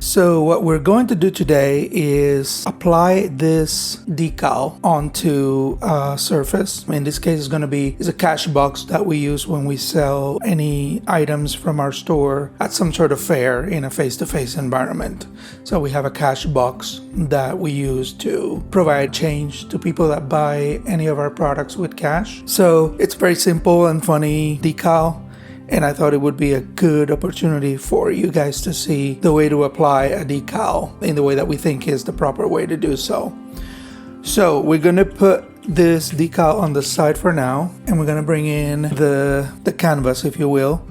So what we're going to do today is apply this decal onto a surface. In this case, it's a cash box that we use when we sell any items from our store at some sort of fair in a face-to-face environment. So we have a cash box that we use to provide change to people that buy any of our products with cash. So it's very simple and funny decal. And I thought it would be a good opportunity for you guys to see the way to apply a decal in the way that we think is the proper way to do so. So we're going to put this decal on the side for now, and we're going to bring in the canvas, if you will,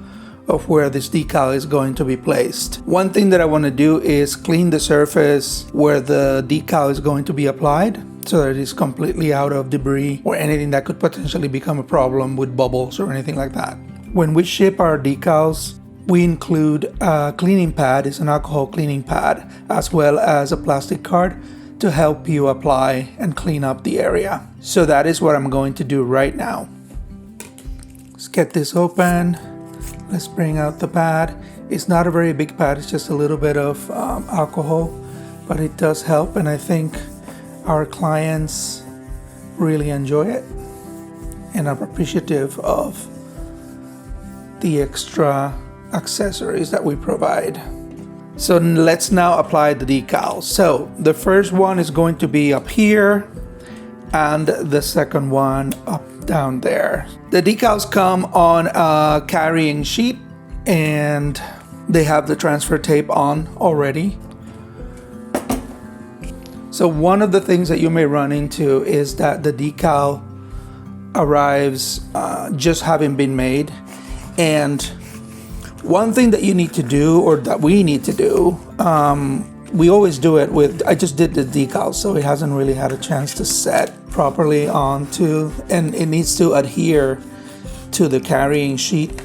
of where this decal is going to be placed. One thing that I want to do is clean the surface where the decal is going to be applied, so that it is completely out of debris or anything that could potentially become a problem with bubbles or anything like that. When we ship our decals, we include a cleaning pad, it's an alcohol cleaning pad, as well as a plastic card to help you apply and clean up the area. So that is what I'm going to do right now. Let's get this open. Let's bring out the pad. It's not a very big pad, it's just a little bit of alcohol, but it does help, and I think our clients really enjoy it and are appreciative of the extra accessories that we provide. So let's now apply the decals. So the first one is going to be up here and the second one up down there. The decals come on a carrying sheet and they have the transfer tape on already. So one of the things that you may run into is that the decal arrives just having been made. And one thing that you need to do, or that we need to do, we always do it with, I just did the decal, so it hasn't really had a chance to set properly onto, and it needs to adhere to the carrying sheet,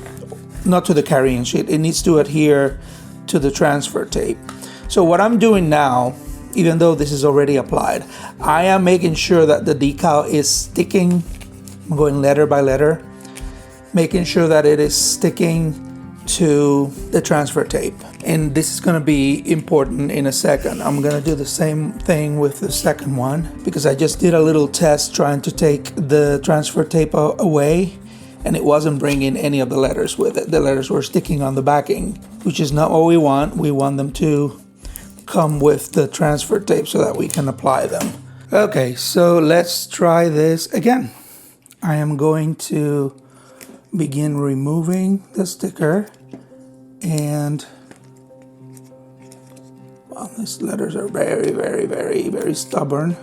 not to the carrying sheet, it needs to adhere to the transfer tape. So what I'm doing now, even though this is already applied, I am making sure that the decal is sticking. I'm going letter by letter, making sure that it is sticking to the transfer tape. And this is going to be important in a second. I'm going to do the same thing with the second one because I just did a little test trying to take the transfer tape away, and it wasn't bringing any of the letters with it. The letters were sticking on the backing, which is not what we want. We want them to come with the transfer tape so that we can apply them. Okay, so let's try this again. I am going to begin removing the sticker, and well, these letters are very stubborn.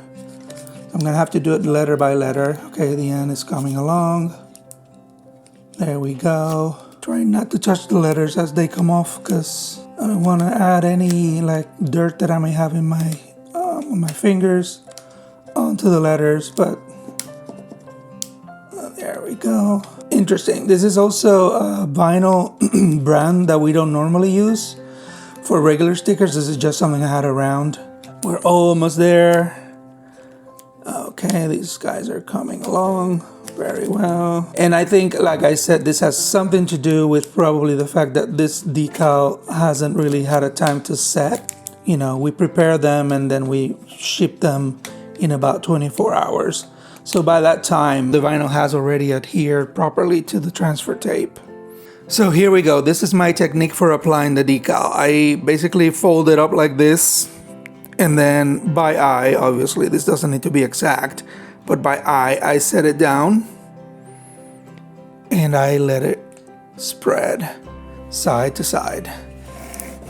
I'm gonna have to do it letter by letter. Okay, the end is coming along. There we go. Trying not to touch the letters as they come off because I don't want to add any like dirt that I may have in my fingers onto the letters, but there we go. Interesting. This is also a vinyl brand that we don't normally use for regular stickers. This is just something I had around. We're almost there. Okay, these guys are coming along very well. And I think, like I said, this has something to do with probably the fact that this decal hasn't really had a time to set. You know, we prepare them and then we ship them in about 24 hours. So by that time, the vinyl has already adhered properly to the transfer tape. So here we go. This is my technique for applying the decal. I basically fold it up like this, and then by eye, obviously this doesn't need to be exact, but by eye, I set it down and I let it spread side to side.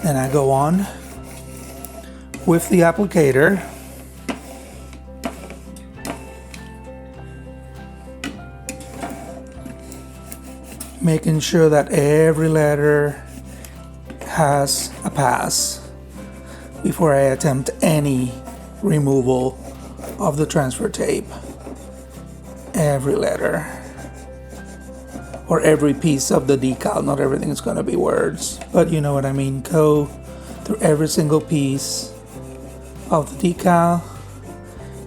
Then I go on with the applicator. Making sure that every letter has a pass before I attempt any removal of the transfer tape. Every letter, or every piece of the decal. Not everything is going to be words, but you know what I mean. Go through every single piece of the decal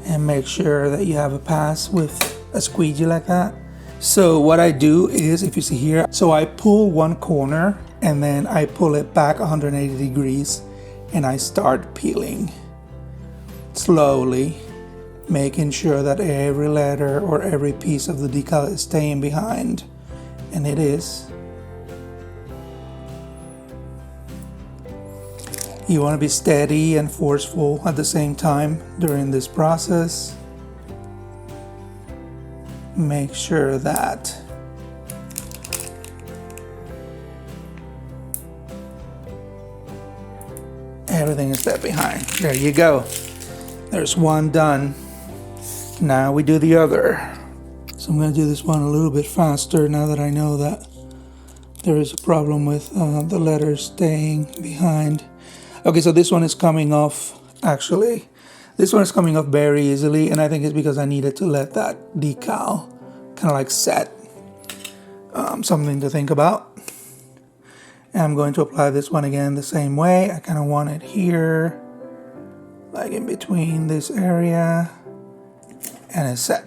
and make sure that you have a pass with a squeegee like that. So what I do is, if you see here, so I pull one corner and then I pull it back 180 degrees and I start peeling slowly, making sure that every letter or every piece of the decal is staying behind, and it is. You want to be steady and forceful at the same time during this process. Make sure that everything is set behind. There you go. There's one done. Now we do the other. So I'm going to do this one a little bit faster now that I know that there is a problem with the letters staying behind. Okay, so this one is coming off, actually. This one is coming off very easily, and I think it's because I needed to let that decal kind of like set. Something to think about. And I'm going to apply this one again the same way. I kind of want it here, like in between this area, and it's set.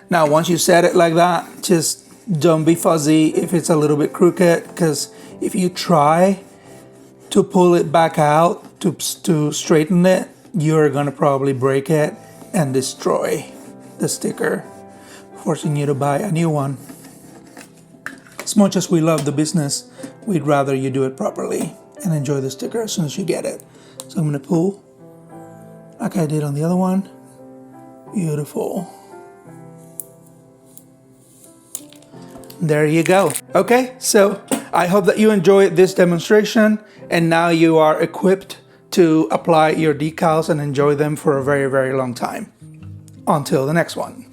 Now, once you set it like that, just don't be fuzzy if it's a little bit crooked, because if you try to pull it back out to straighten it, you're gonna probably break it and destroy the sticker, forcing you to buy a new one. As much as we love the business, we'd rather you do it properly and enjoy the sticker as soon as you get it. So I'm gonna pull like I did on the other one. Beautiful. There you go. Okay, so I hope that you enjoyed this demonstration, and now you are equipped to apply your decals and enjoy them for a very, very long time. Until the next one.